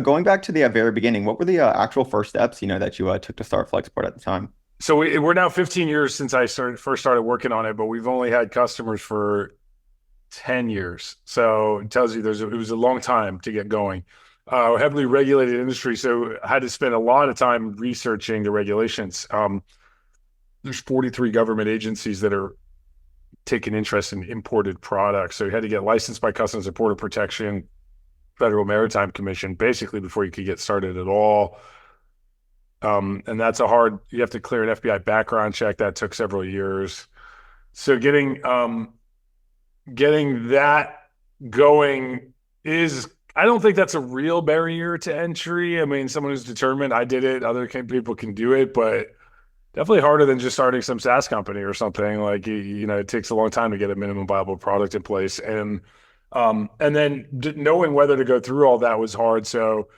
Going back to the very beginning, what were the actual first steps, that you took to start Flexport at the time? So we're now 15 years since I first started working on it, but we've only had customers for 10 years. So it tells you it was a long time to get going. Heavily regulated industry, so I had to spend a lot of time researching the regulations. There's 43 government agencies that are taking interest in imported products. So you had to get licensed by Customs and Border Protection, Federal Maritime Commission, basically before you could get started at all. And that's you have to clear an FBI background check. That took several years. So getting that going I don't think that's a real barrier to entry. I mean, someone who's determined, I did it, people can do it, but definitely harder than just starting some SaaS company or something. Like, it takes a long time to get a minimum viable product in place. And then knowing whether to go through all that was hard. So,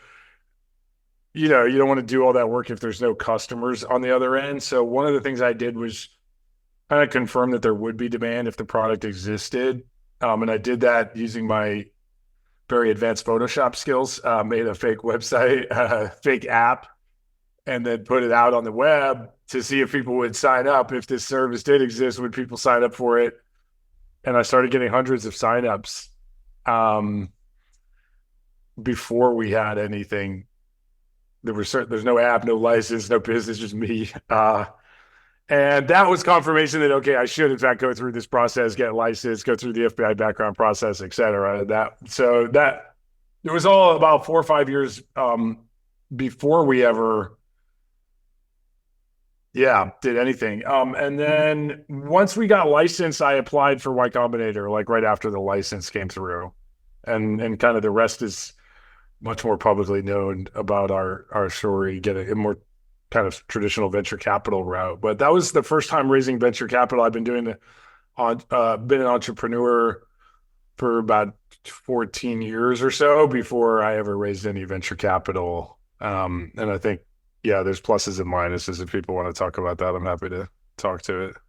you don't want to do all that work if there's no customers on the other end. So one of the things I did was kind of confirm that there would be demand if the product existed. And I did that using my very advanced Photoshop skills, made a fake website, fake app, and then put it out on the web to see if people would sign up. If this service did exist, would people sign up for it? And I started getting hundreds of signups before we had anything. There's no app, no license, no business, just me. And that was confirmation that, okay, I should in fact go through this process, get licensed, go through the FBI background process, et cetera. That it was all about 4 or 5 years before we ever, did anything. And then once we got licensed, I applied for Y Combinator, like right after the license came through. And kind of the rest is much more publicly known about our story, getting a more kind of traditional venture capital route. But that was the first time raising venture capital. I've been been an entrepreneur for about 14 years or so before I ever raised any venture capital. And I think, there's pluses and minuses. If people want to talk about that, I'm happy to talk to it.